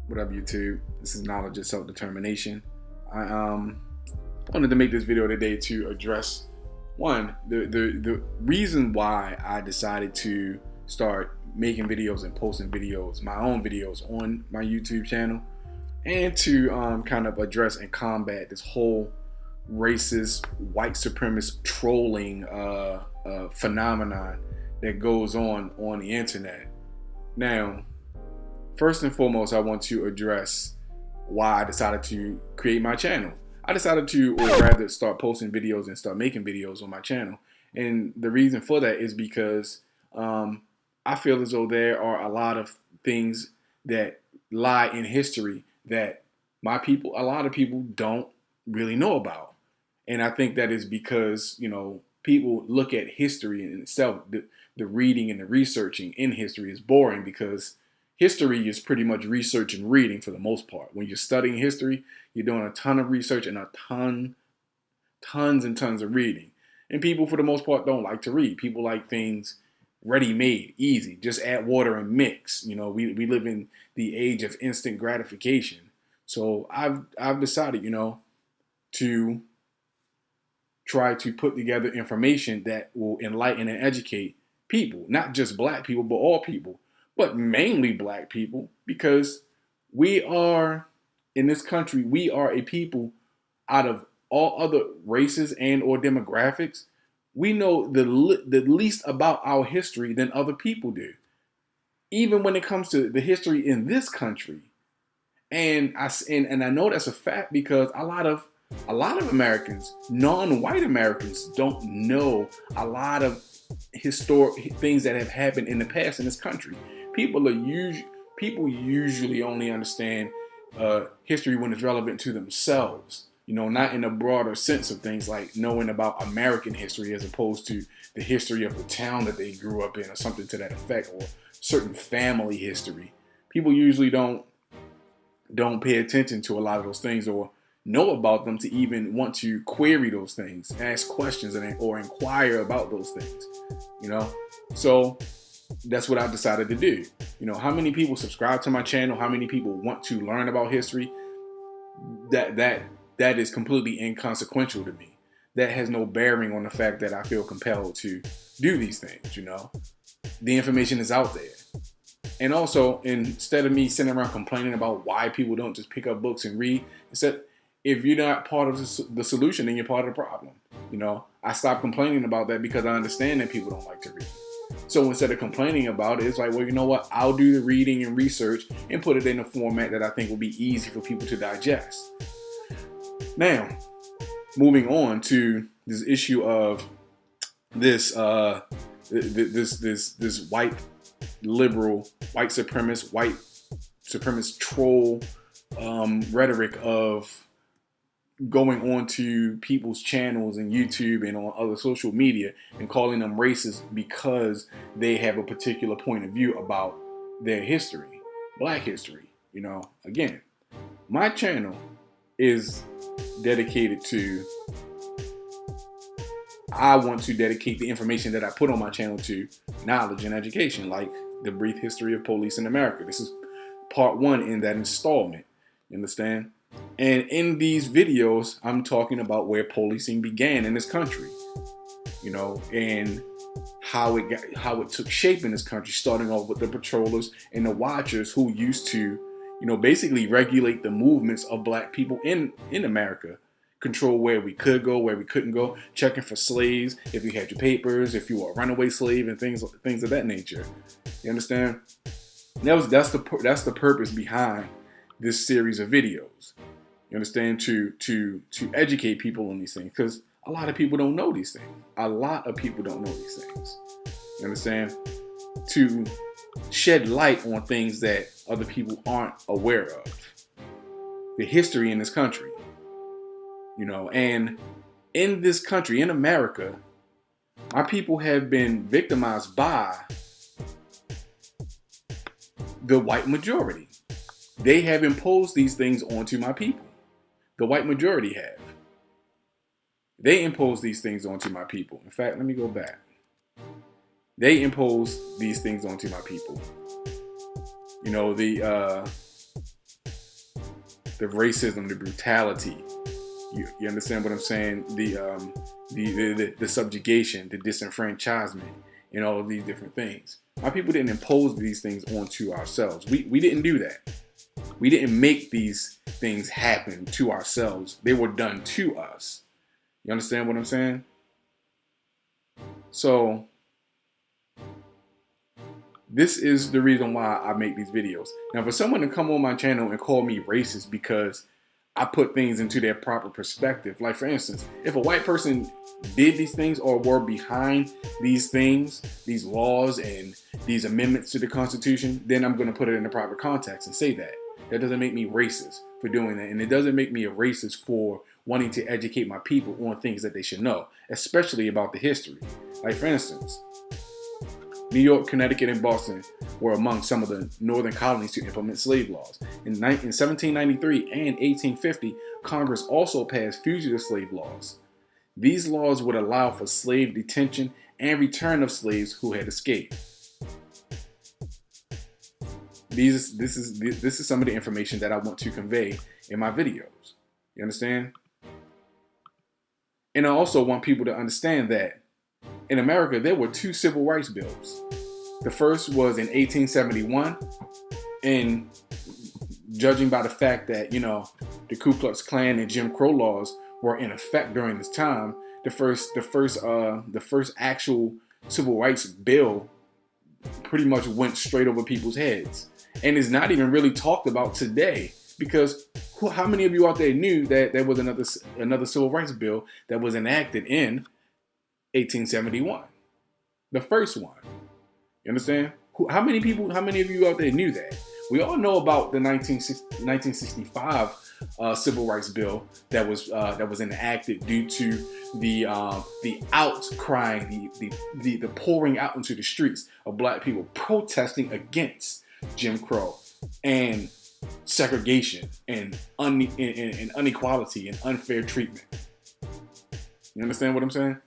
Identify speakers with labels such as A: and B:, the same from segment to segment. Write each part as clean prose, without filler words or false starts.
A: What up, YouTube? This is Knowledge of Self-Determination. I wanted to make this video today to address the reason why I decided to start making videos and posting videos, my own videos on my YouTube channel, and to kind of address and combat this whole racist, white supremacist trolling phenomenon that goes on the internet. Now, first and foremost, I want to address why I decided to create my channel. I decided to, or rather, start posting videos and start making videos on my channel. And the reason for that is because I feel as though there are a lot of things that lie in history that a lot of people don't really know about. And I think that is because, people look at history in itself. The reading and the researching in history is boring because history is pretty much research and reading for the most part. When you're studying history, you're doing a ton of research and tons and tons of reading. And people, for the most part, don't like to read. People like things ready-made, easy, just add water and mix. We live in the age of instant gratification. So I've decided, to try to put together information that will enlighten and educate people, not just black people, but all people, but mainly black people, because we are, in this country, we are a people out of all other races and or demographics. We know the least about our history than other people do, even when it comes to the history in this country. And I know that's a fact because a lot of Americans, non-white Americans, don't know a lot of historic things that have happened in the past in this country. People usually only understand history when it's relevant to themselves. Not in a broader sense of things like knowing about American history as opposed to the history of the town that they grew up in or something to that effect, or certain family history. People usually don't pay attention to a lot of those things or know about them to even want to query those things, ask questions, or inquire about those things. So that's what I decided to do. How many people subscribe to my channel? How many people want to learn about history? That is completely inconsequential to me. That has no bearing on the fact that I feel compelled to do these things. The information is out there. And also, instead of me sitting around complaining about why people don't just pick up books and read, instead, if you're not part of the solution, then you're part of the problem. I stopped complaining about that because I understand that people don't like to read. So instead of complaining about it, it's like, well, you know what? I'll do the reading and research and put it in a format that I think will be easy for people to digest. Now, moving on to this issue of this white liberal, white supremacist troll rhetoric of going on to people's channels and YouTube and on other social media and calling them racist because they have a particular point of view about their history, black history. Again, my channel is dedicated to, I want to dedicate the information that I put on my channel to knowledge and education, like the brief history of police in America. This is part one in that installment. You understand? And in these videos, I'm talking about where policing began in this country, and how it took shape in this country, starting off with the patrollers and the watchers who used to, basically regulate the movements of black people in America, control where we could go, where we couldn't go, checking for slaves, if you had your papers, if you were a runaway slave, and things of that nature. You understand? That's the purpose behind this series of videos. You understand? To educate people on these things, because a lot of people don't know these things. A lot of people don't know these things. You understand? To shed light on things that other people aren't aware of. The history in this country. And in this country, in America, our people have been victimized by the white majority. They have imposed these things onto my people. The white majority have. They imposed these things onto my people. In fact, let me go back. They imposed these things onto my people. the racism, the brutality. You understand what I'm saying? The subjugation, the disenfranchisement, and all of these different things. Our people didn't impose these things onto ourselves. We didn't do that. We didn't make these things happen to ourselves. They were done to us. You understand what I'm saying? So this is the reason why I make these videos. Now, for someone to come on my channel and call me racist because I put things into their proper perspective, like for instance, if a white person did these things or were behind these things, these laws and these amendments to the Constitution, then I'm going to put it in the proper context and say that. That doesn't make me racist for doing that. And it doesn't make me a racist for wanting to educate my people on things that they should know, especially about the history. Like for instance, New York, Connecticut, and Boston were among some of the northern colonies to implement slave laws. In 1793 and 1850, Congress also passed fugitive slave laws. These laws would allow for slave detention and return of slaves who had escaped. This is some of the information that I want to convey in my videos. You understand? And I also want people to understand that in America, there were two civil rights bills. The first was in 1871, and judging by the fact that, you know, the Ku Klux Klan and Jim Crow laws were in effect during this time, the first actual civil rights bill pretty much went straight over people's heads and is not even really talked about today, because how many of you out there knew that there was another civil rights bill that was enacted in 1871, the first one? You understand? How many of you out there knew that? We all know about the 1965 civil rights bill that was enacted due to the outcry, the pouring out into the streets of black people protesting against Jim Crow and segregation and inequality and unfair treatment. You understand what I'm saying?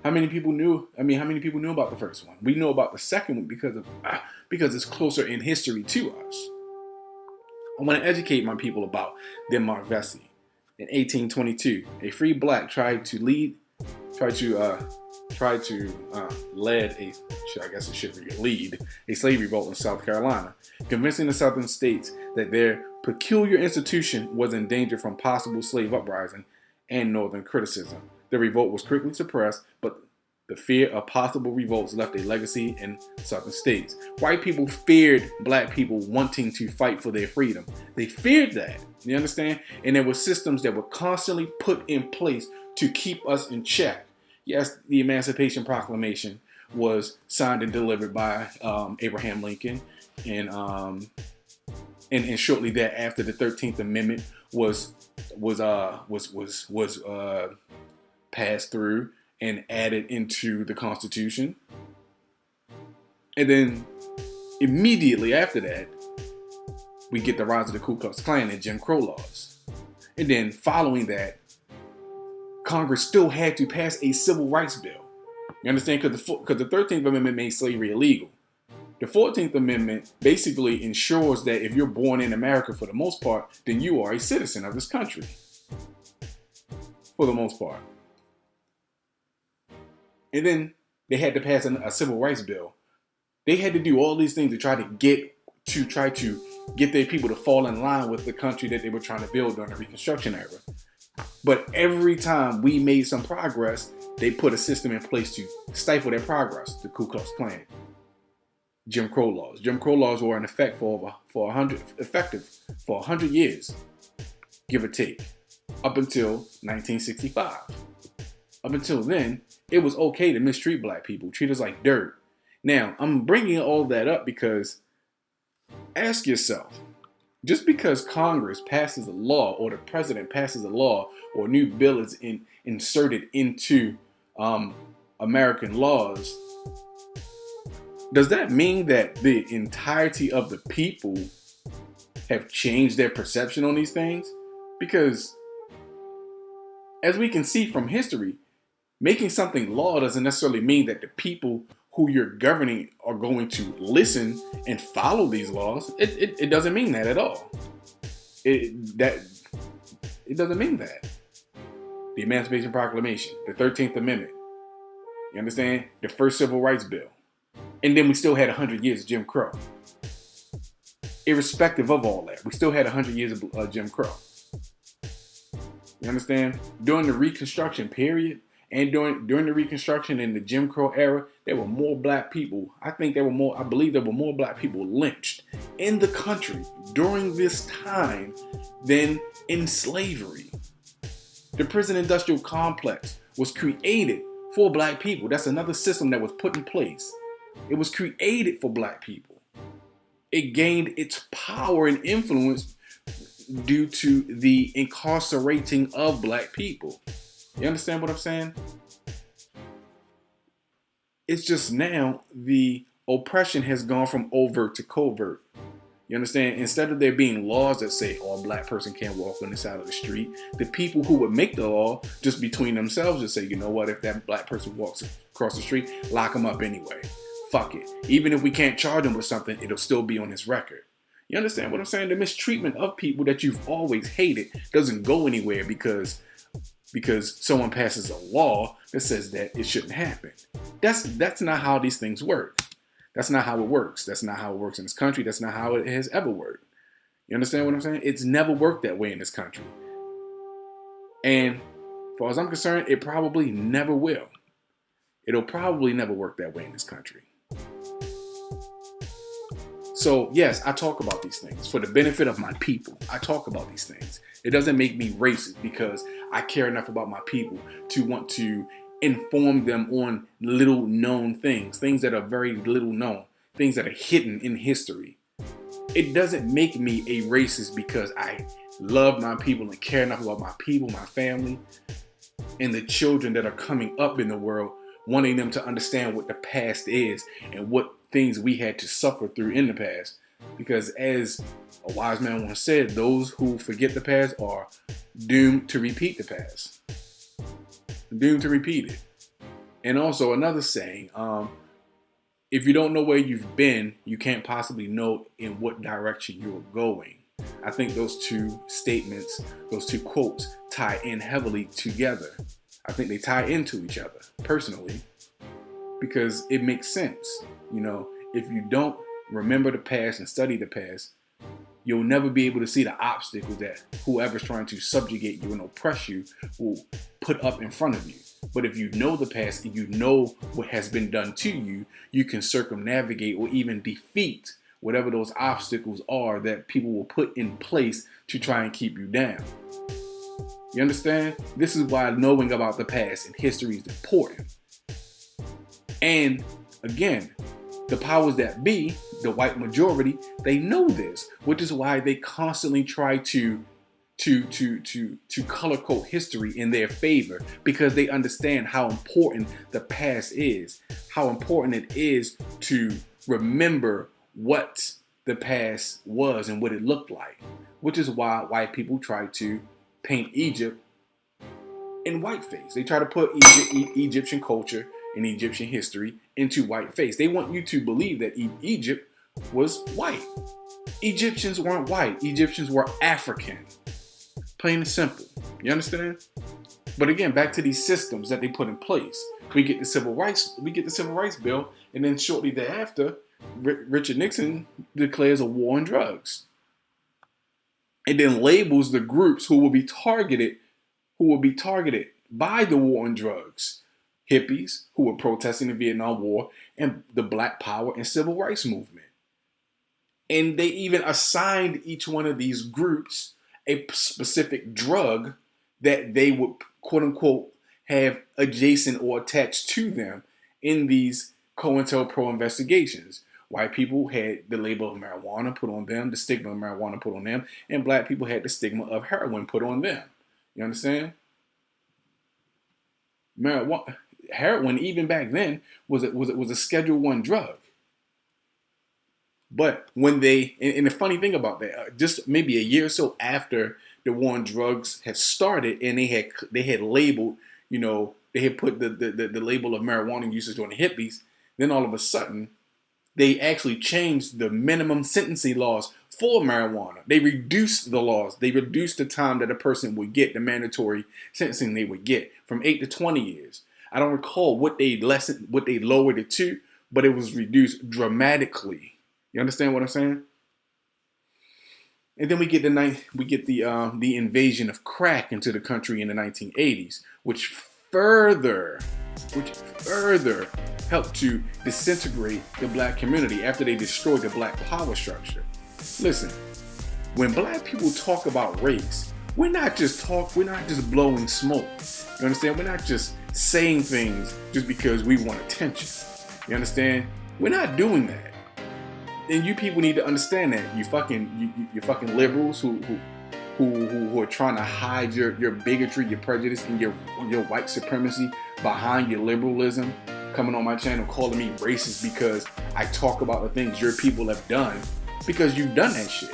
A: How many people knew? I mean, how many people knew about the first one? We know about the second one because it's closer in history to us. I want to educate my people about Denmark Vesey. In 1822, a free black tried to lead a slave revolt in South Carolina, convincing the southern states that their peculiar institution was in danger from possible slave uprising and northern criticism. The revolt was quickly suppressed, but the fear of possible revolts left a legacy in southern states. White people feared black people wanting to fight for their freedom. They feared that, you understand? And there were systems that were constantly put in place to keep us in check. Yes, the Emancipation Proclamation was signed and delivered by Abraham Lincoln, and shortly thereafter, the 13th Amendment was passed through and added into the Constitution. And then immediately after that, we get the rise of the Ku Klux Klan and Jim Crow laws. And then following that, Congress still had to pass a civil rights bill. You understand? Because the 13th Amendment made slavery illegal. The 14th Amendment basically ensures that if you're born in America for the most part, then you are a citizen of this country. For the most part. And then they had to pass a civil rights bill. They had to do all these things to try to get their people to fall in line with the country that they were trying to build during the Reconstruction era. But every time we made some progress, they put a system in place to stifle their progress. The Ku Klux Klan, Jim Crow laws. Jim Crow laws were in effect for 100 years, give or take, up until 1965. Up until then, it was okay to mistreat black people, treat us like dirt. Now, I'm bringing all that up because ask yourself, just because Congress passes a law or the president passes a law or a new bill is inserted into American laws, does that mean that the entirety of the people have changed their perception on these things? Because as we can see from history, making something law doesn't necessarily mean that the people who you're governing are going to listen and follow these laws. It doesn't mean that at all. It doesn't mean that. The Emancipation Proclamation, the 13th Amendment, you understand? The first Civil Rights Bill. And then we still had 100 years of Jim Crow. Irrespective of all that, we still had 100 years of Jim Crow. You understand? During the Reconstruction period, and during the Reconstruction and the Jim Crow era, there were more black people. I believe there were more black people lynched in the country during this time than in slavery. The prison industrial complex was created for black people. That's another system that was put in place. It was created for black people. It gained its power and influence due to the incarcerating of black people. You understand what I'm saying? It's just now the oppression has gone from overt to covert. You understand? Instead of there being laws that say, oh, a black person can't walk on the side of the street, the people who would make the law just between themselves just say, you know what, if that black person walks across the street, lock him up anyway. Fuck it. Even if we can't charge him with something, it'll still be on his record. You understand what I'm saying? The mistreatment of people that you've always hated doesn't go anywhere because someone passes a law that says that it shouldn't happen. That's not how these things work. That's not how it works. That's not how it works in this country. That's not how it has ever worked. You understand what I'm saying? It's never worked that way in this country. And as far as I'm concerned, it probably never will. It'll probably never work that way in this country. So yes, I talk about these things for the benefit of my people. I talk about these things. It doesn't make me racist because I care enough about my people to want to inform them on little known things that are very little known, things that are hidden in history. It doesn't make me a racist because I love my people and care enough about my people, my family, and the children that are coming up in the world, wanting them to understand what the past is and what things we had to suffer through in the past. Because as a wise man once said, those who forget the past are doomed to repeat the past. Doomed to repeat it. And also another saying, if you don't know where you've been, you can't possibly know in what direction you're going. I think those two statements, those two quotes tie in heavily together. I think they tie into each other personally because it makes sense. You know, if you don't remember the past and study the past, you'll never be able to see the obstacles that whoever's trying to subjugate you and oppress you will put up in front of you. But if you know the past and you know what has been done to you, you can circumnavigate or even defeat whatever those obstacles are that people will put in place to try and keep you down. You understand? This is why knowing about the past and history is important. And again, the powers that be, the white majority, they know this, which is why they constantly try to color code history in their favor, because they understand how important the past is, how important it is to remember what the past was and what it looked like, which is why white people try to paint Egypt in whiteface. They try to put Egyptian culture and Egyptian history into whiteface. They want you to believe that Egypt was white. Egyptians weren't white. Egyptians were African. Plain and simple. You understand? But again, back to these systems that they put in place. We get the civil rights bill, and then shortly thereafter, Richard Nixon declares a war on drugs. And then labels the groups who will be targeted by the war on drugs. Hippies who were protesting the Vietnam War and the Black Power and Civil Rights Movement. And they even assigned each one of these groups a specific drug that they would, quote unquote, have adjacent or attached to them in these COINTELPRO investigations. White people had the label of marijuana put on them, the stigma of marijuana put on them, and black people had the stigma of heroin put on them. You understand? Heroin, even back then, was a Schedule I drug. But when and the funny thing about that, just maybe a year or so after the war on drugs had started, and they had labeled, you know, they had put the label of marijuana usage on the hippies, then all of a sudden, they actually changed the minimum sentencing laws for marijuana. They reduced the laws. They reduced the time that a person would get, the mandatory sentencing they would get, from 8 to 20 years. I don't recall what they lowered it to, but it was reduced dramatically. You understand what I'm saying? And then we get the invasion of crack into the country in the 1980s, which further helped to disintegrate the black community after they destroyed the black power structure. Listen, when black people talk about race, we're not just blowing smoke. You understand? We're not just saying things just because we want attention. You understand? We're not doing that. And you people need to understand that. You fucking liberals who are trying to hide your bigotry, your prejudice, and your white supremacy behind your liberalism, coming on my channel calling me racist because I talk about the things your people have done, because you've done that shit.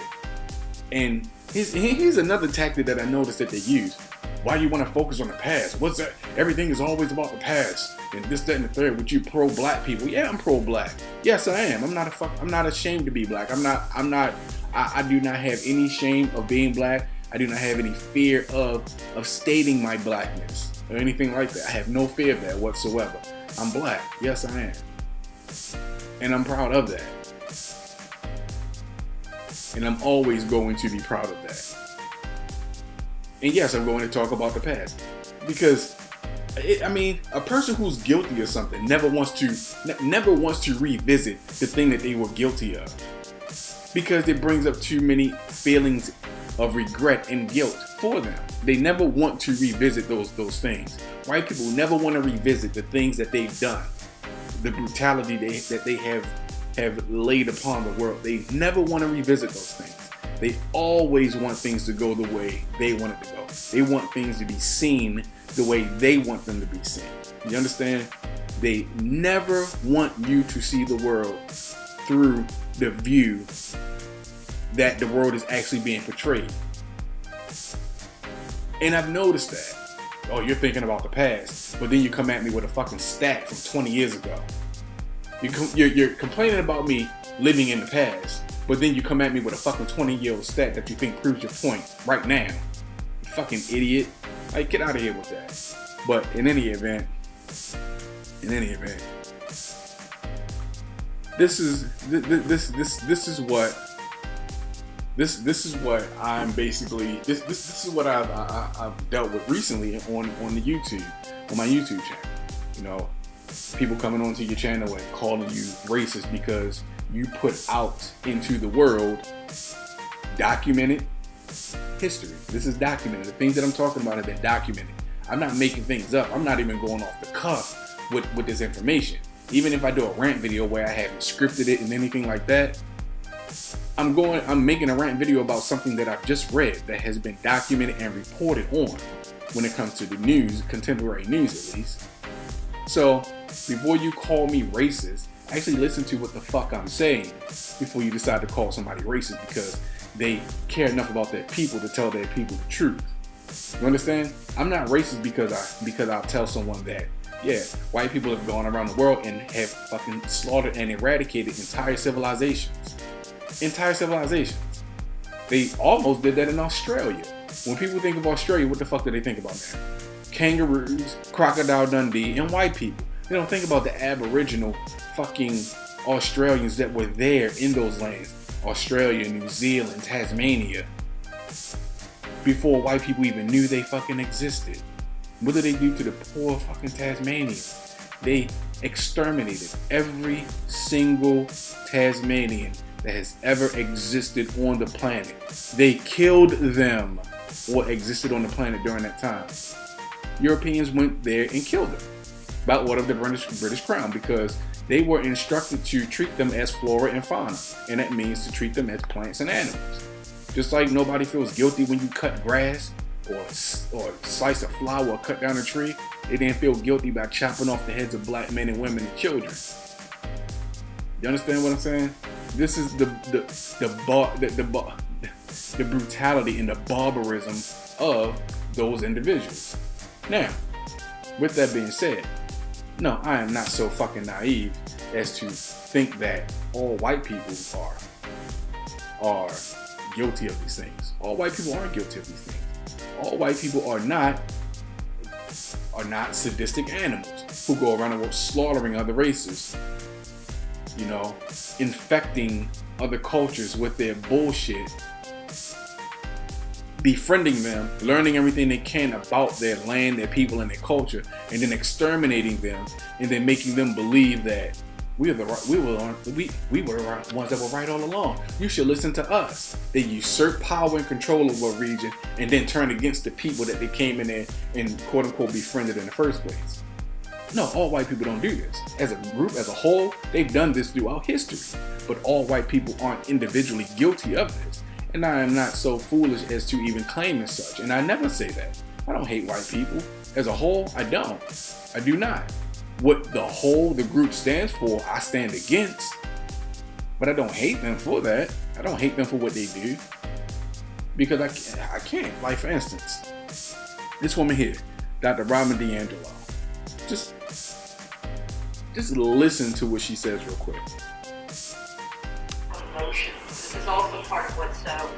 A: And here's another tactic that I noticed that they use. Why do you want to focus on the past? What's that? Everything is always about the past. And this, that, and the third. With you pro-black people. Yeah, I'm pro-black. Yes, I am. I'm not ashamed to be black. I do not have any shame of being black. I do not have any fear of stating my blackness or anything like that. I have no fear of that whatsoever. I'm black. Yes, I am. And I'm proud of that. And I'm always going to be proud of that. And yes, I'm going to talk about the past. Because, a person who's guilty of something never wants to revisit the thing that they were guilty of. Because it brings up too many feelings of regret and guilt for them. They never want to revisit those things. White people never want to revisit the things that they've done. The brutality that they have laid upon the world. They never want to revisit those things. They always want things to go the way they want it to go. They want things to be seen the way they want them to be seen. You understand? They never want you to see the world through the view that the world is actually being portrayed. And I've noticed that. Oh, you're thinking about the past, but then you come at me with a fucking stat from 20 years ago. You're complaining about me living in the past, but then you come at me with a fucking 20-year-old stat that you think proves your point right now. You fucking idiot. Like, get out of here with that. But in any event, this is what I'm basically. This is what I've dealt with recently on my YouTube channel. You know, people coming onto your channel and calling you racist because you put out into the world documented history. This is documented. The things that I'm talking about have been documented. I'm not making things up. I'm not even going off the cuff with this information. Even if I do a rant video where I haven't scripted it and anything like that, I'm making a rant video about something that I've just read that has been documented and reported on when it comes to the news, contemporary news at least. So before you call me racist, actually listen to what the fuck I'm saying before you decide to call somebody racist because they care enough about their people to tell their people the truth. You understand? I'm not racist because I'll tell someone that, yeah, white people have gone around the world and have fucking slaughtered and eradicated entire civilizations. Entire civilizations. They almost did that in Australia. When people think of Australia, what the fuck do they think about now? Kangaroos, Crocodile Dundee, and white people. They don't think about the Aboriginal fucking Australians that were there in those lands. Australia, New Zealand, Tasmania. Before white people even knew they fucking existed. What did they do to the poor fucking Tasmanians? They exterminated every single Tasmanian that has ever existed on the planet. They killed them or existed on the planet during that time. Europeans went there and killed them by order of the British Crown because they were instructed to treat them as flora and fauna, and that means to treat them as plants and animals. Just like nobody feels guilty when you cut grass or slice a flower or cut down a tree, they didn't feel guilty by chopping off the heads of black men and women and children. You understand what I'm saying? This is the brutality and the barbarism of those individuals. Now, with that being said, no, I am not so fucking naive as to think that all white people are guilty of these things. All white people aren't guilty of these things. All white people are not sadistic animals who go around and slaughtering other races, you know, infecting other cultures with their bullshit, befriending them, learning everything they can about their land, their people, and their culture, and then exterminating them, and then making them believe that we were the ones that were right all along. You should listen to us. They usurp power and control over a region, and then turn against the people that they came in there and quote unquote befriended in the first place. No, all white people don't do this. As a group, as a whole, they've done this throughout history. But all white people aren't individually guilty of this. And I am not so foolish as to even claim as such. And I never say that. I don't hate white people. As a whole, I don't. I do not. What the group stands for, I stand against. But I don't hate them for that. I don't hate them for what they do. Because I can't. Like, for instance, this woman here, Dr. Robin DiAngelo. Just listen to what she says real quick.
B: Emotions. This is also part of what's so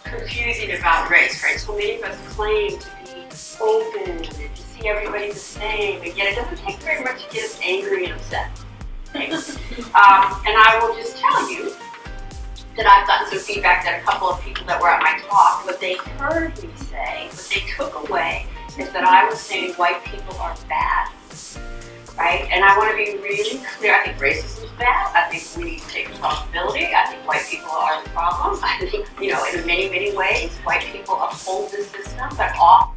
B: confusing about race, right? So many of us claim to be open and to see everybody the same, and yet it doesn't take very much to get us angry and upset. Right? And I will just tell you that I've gotten some feedback that a couple of people that were at my talk, what they heard me say, what they took away, is that I was saying white people are bad. Right? And I want to be really clear. I think racism is bad. I think we need to take responsibility. I think white people are the problem. I think, you know, in many, many ways, white people uphold this system, but often.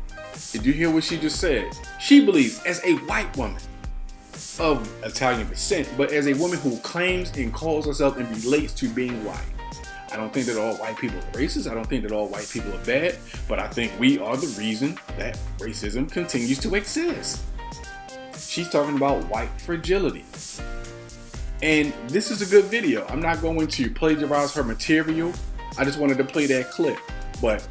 A: Did you hear what she just said? She believes, as a white woman of Italian descent, but as a woman who claims and calls herself and relates to being white. I don't think that all white people are racist. I don't think that all white people are bad, but I think we are the reason that racism continues to exist. She's talking about white fragility. And this is a good video. I'm not going to plagiarize her material. I just wanted to play that clip. But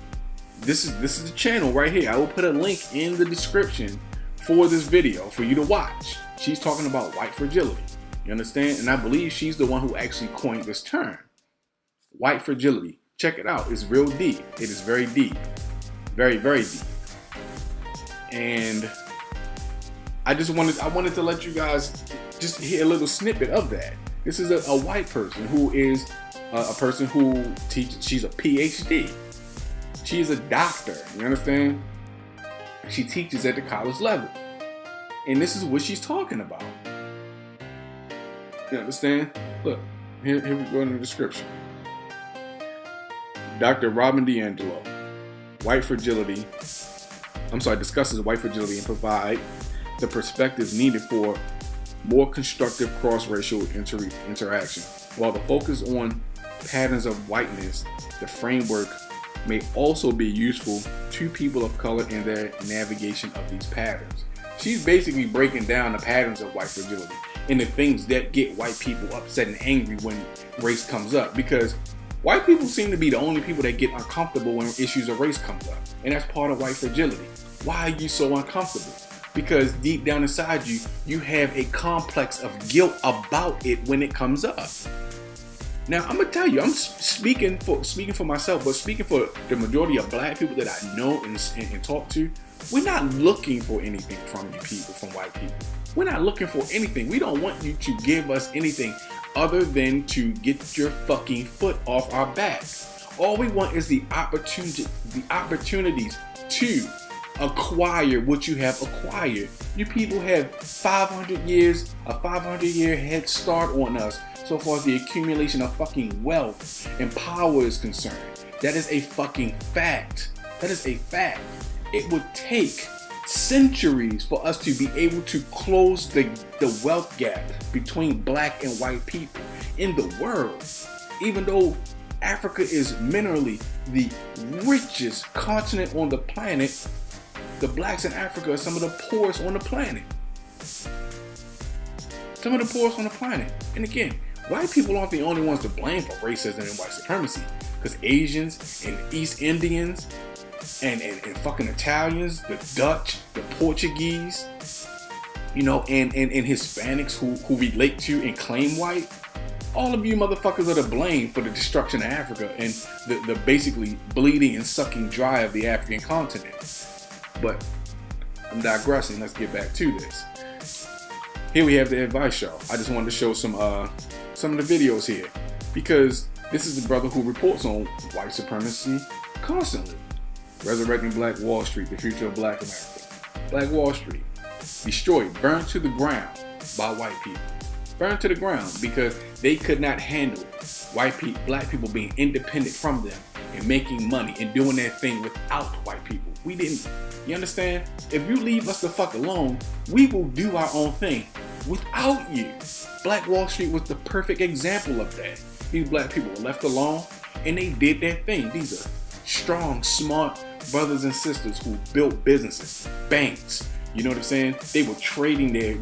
A: this is the channel right here. I will put a link in the description for this video for you to watch. She's talking about white fragility. You understand? And I believe she's the one who actually coined this term. White fragility. Check it out. It's real deep. It is very deep. Very, very deep. And I wanted to let you guys just hear a little snippet of that. This is a white person who is a person who teaches. She's a PhD. She is a doctor. You understand? She teaches at the college level. And this is what she's talking about. You understand? Look, here we go in the description. Dr. Robin DiAngelo, discusses white fragility and provide the perspectives needed for more constructive cross-racial interaction. While the focus on patterns of whiteness, the framework may also be useful to people of color in their navigation of these patterns. She's basically breaking down the patterns of white fragility and the things that get white people upset and angry when race comes up, because white people seem to be the only people that get uncomfortable when issues of race comes up, and that's part of white fragility. Why are you so uncomfortable? Because deep down inside you, you have a complex of guilt about it when it comes up. Now, I'm gonna tell you, I'm speaking for myself, but speaking for the majority of black people that I know and talk to, we're not looking for anything from you people, from white people. We're not looking for anything. We don't want you to give us anything other than to get your fucking foot off our back. All we want is the opportunities to acquire what you have acquired. You people have a 500-year head start on us so far as the accumulation of fucking wealth and power is concerned. That is a fucking fact. That is a fact. It would take centuries for us to be able to close the wealth gap between black and white people in the world. Even though Africa is minerally the richest continent on the planet, the blacks in Africa are some of the poorest on the planet. Some of the poorest on the planet. And again, white people aren't the only ones to blame for racism and white supremacy, because Asians and East Indians and fucking Italians, the Dutch, the Portuguese, you know, and Hispanics who relate to and claim white, all of you motherfuckers are to blame for the destruction of Africa and the basically bleeding and sucking dry of the African continent. But I'm digressing. Let's get back to this. Here we have the advice show. I just wanted to show some of the videos here because this is the brother who reports on white supremacy constantly. Resurrecting Black Wall Street, the future of Black America. Black Wall Street, destroyed, burned to the ground by white people. Burned to the ground because they could not handle black people being independent from them and making money and doing their thing without white people. We didn't, you understand? If you leave us the fuck alone, we will do our own thing without you. Black Wall Street was the perfect example of that. These black people were left alone and they did their thing. These are strong, smart brothers and sisters who built businesses, banks. You know what I'm saying? They were trading their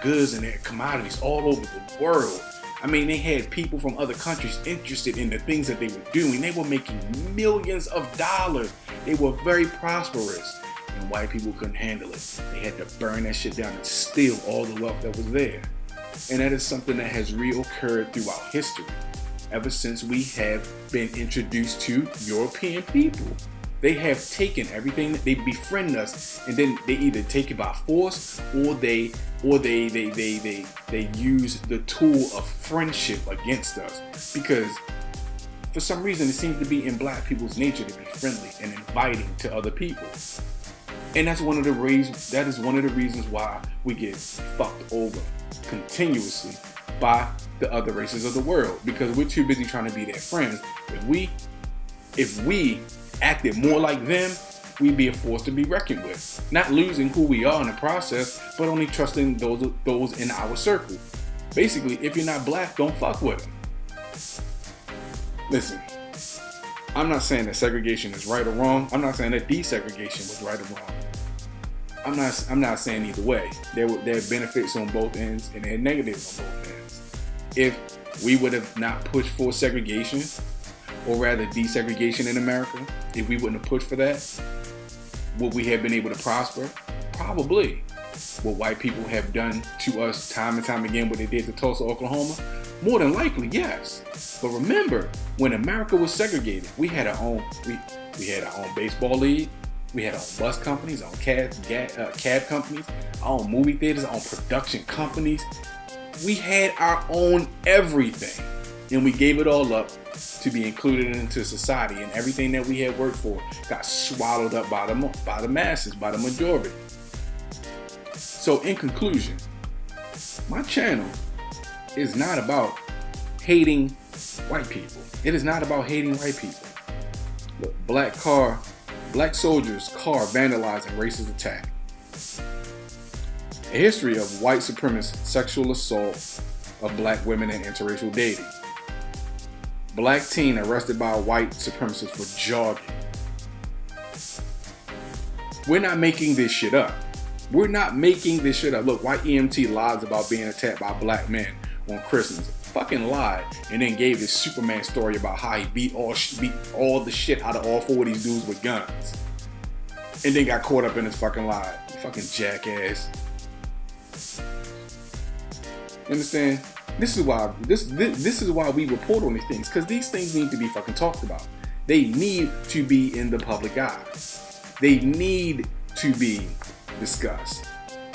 A: goods and their commodities all over the world. I mean, they had people from other countries interested in the things that they were doing. They were making millions of dollars. They were very prosperous. And white people couldn't handle it. They had to burn that shit down and steal all the wealth that was there. And that is something that has reoccurred throughout history, ever since we have been introduced to European people. They have taken everything, they befriend us, and then they either take it by force or they use the tool of friendship against us. Because for some reason it seems to be in black people's nature to be friendly and inviting to other people. And that's one of the reasons why we get fucked over continuously by the other races of the world, because we're too busy trying to be their friends. If we acted more like them, we'd be a force to be reckoned with. Not losing who we are in the process, but only trusting those in our circle. Basically, if you're not black, don't fuck with them. Listen, I'm not saying that segregation is right or wrong. I'm not saying that desegregation was right or wrong. I'm not saying either way. There are benefits on both ends and there are negatives on both ends. If we would have not pushed for segregation, or rather desegregation in America, if we wouldn't have pushed for that, would we have been able to prosper? Probably. What white people have done to us time and time again, what they did to Tulsa, Oklahoma? More than likely, yes. But remember, when America was segregated, we had our own baseball league, we had our own bus companies, our own cab companies, our own movie theaters, our own production companies. We had our own everything, and we gave it all up to be included into society, and everything that we had worked for got swallowed up by the masses, by the majority. So in conclusion, my channel is not about hating white people. It is not about hating white people. Look, black soldiers' car vandalized and racist attack. A history of white supremacist sexual assault of black women and interracial dating. Black teen arrested by a white supremacist for jogging. We're not making this shit up. We're not making this shit up. Look, white EMT lies about being attacked by black men on Christmas. Fucking lied, and then gave this Superman story about how he beat all the shit out of all four of these dudes with guns, and then got caught up in his fucking lie. Fucking jackass. Understand? This is why this is why we report on these things, because these things need to be fucking talked about. They need to be in the public eye. They need to be discussed.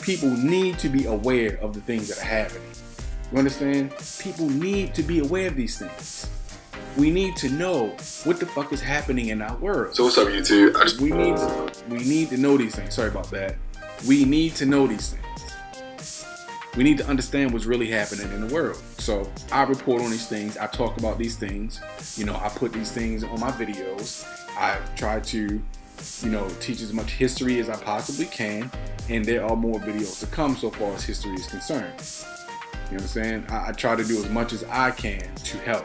A: People need to be aware of the things that are happening. You understand? People need to be aware of these things. We need to know what the fuck is happening in our world.
C: So what's up, YouTube?
A: We need to know these things. Sorry about that. We need to know these things. We need to understand what's really happening in the world. So I report on these things. I talk about these things. You know, I put these things on my videos. I try to, you know, teach as much history as I possibly can. And there are more videos to come so far as history is concerned. You understand? I try to do as much as I can to help,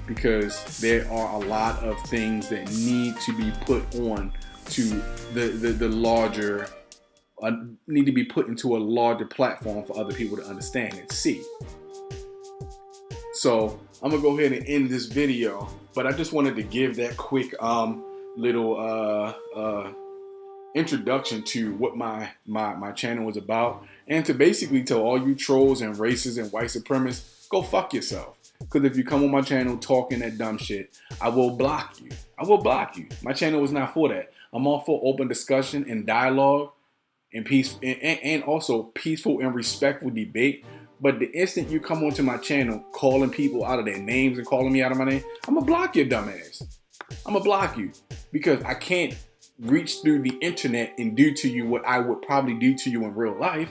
A: because there are a lot of things that need to be put on to the larger, need to be put into a larger platform for other people to understand and see. So I'm gonna go ahead and end this video, but I just wanted to give that quick little introduction to what my channel was about, and to basically tell all you trolls and racists and white supremacists, go fuck yourself. Because if you come on my channel talking that dumb shit, I will block you. I will block you. My channel was not for that. I'm all for open discussion and dialogue and peace, and also peaceful and respectful debate. But the instant you come onto my channel calling people out of their names and calling me out of my name, I'm gonna block your dumb ass. I'm gonna block you, because I can't reach through the internet and do to you what I would probably do to you in real life.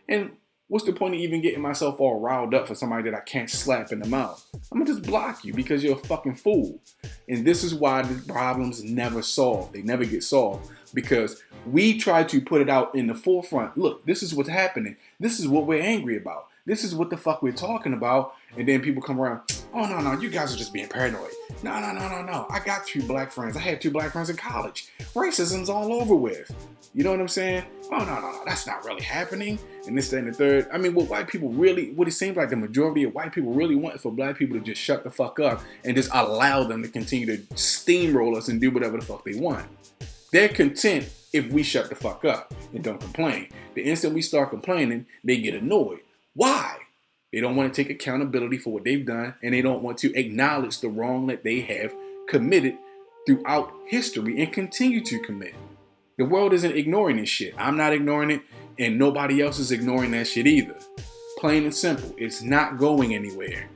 A: And what's the point of even getting myself all riled up for somebody that I can't slap in the mouth? I'm gonna just block you because you're a fucking fool. And this is why the problems never solve. They never get solved, because we try to put it out in the forefront. Look, this is what's happening. This is what we're angry about. This is what the fuck we're talking about. And then people come around, oh, no, you guys are just being paranoid. No. I got 2 black friends. I had 2 black friends in college. Racism's all over with. You know what I'm saying? Oh, no, that's not really happening. And this, that, and the third. I mean, what it seems like the majority of white people really want is for black people to just shut the fuck up and just allow them to continue to steamroll us and do whatever the fuck they want. They're content if we shut the fuck up and don't complain. The instant we start complaining, they get annoyed. Why? They don't want to take accountability for what they've done, and they don't want to acknowledge the wrong that they have committed throughout history and continue to commit. The world isn't ignoring this shit. I'm not ignoring it, and nobody else is ignoring that shit either. Plain and simple. It's not going anywhere.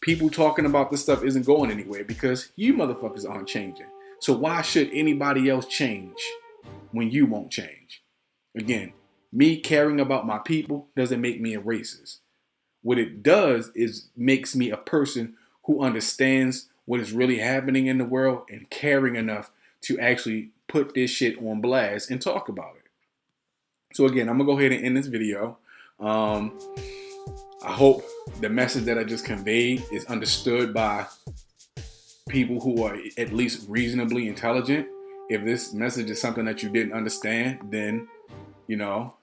A: People talking about this stuff isn't going anywhere because you motherfuckers aren't changing. So why should anybody else change when you won't change? Again, me caring about my people doesn't make me a racist. What it does is makes me a person who understands what is really happening in the world and caring enough to actually put this shit on blast and talk about it. So again, I'm gonna go ahead and end this video. I hope the message that I just conveyed is understood by people who are at least reasonably intelligent. If this message is something that you didn't understand, then, you know,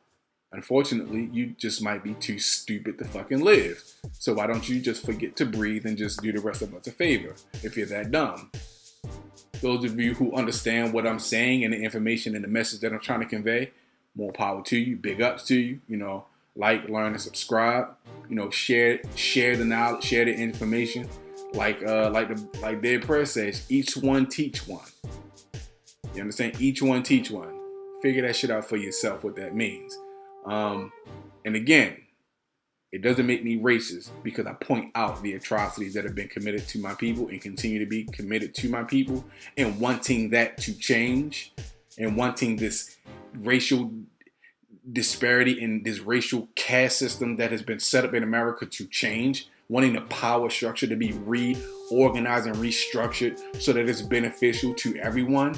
A: unfortunately, you just might be too stupid to fucking live. So why don't you just forget to breathe and just do the rest of us a favor if you're that dumb? Those of you who understand what I'm saying and the information and the message that I'm trying to convey, more power to you. Big ups to you. You know, like, learn, and subscribe. You know, share the knowledge, share the information. Like Dead Press says, each one teach one. You understand? Each one teach one. Figure that shit out for yourself, what that means. And again, it doesn't make me racist because I point out the atrocities that have been committed to my people and continue to be committed to my people, and wanting that to change, and wanting this racial disparity and this racial caste system that has been set up in America to change, wanting the power structure to be reorganized and restructured so that it's beneficial to everyone.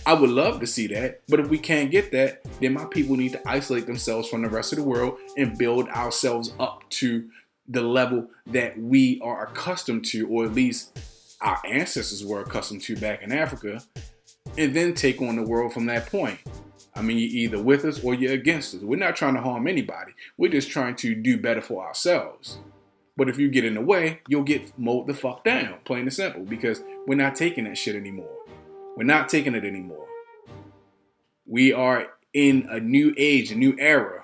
A: I would love to see that, but if we can't get that, then my people need to isolate themselves from the rest of the world and build ourselves up to the level that we are accustomed to, or at least our ancestors were accustomed to back in Africa, and then take on the world from that point. I mean, you're either with us or you're against us. We're not trying to harm anybody. We're just trying to do better for ourselves. But if you get in the way, you'll get mowed the fuck down, plain and simple, because we're not taking that shit anymore. We're not taking it anymore. We are in a new age, a new era.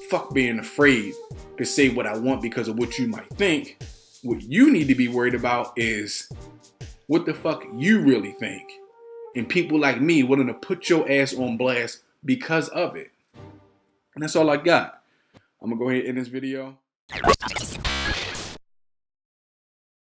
A: Fuck being afraid to say what I want because of what you might think. What you need to be worried about is what the fuck you really think. And people like me willing to put your ass on blast because of it. And that's all I got. I'm gonna go ahead and end this video.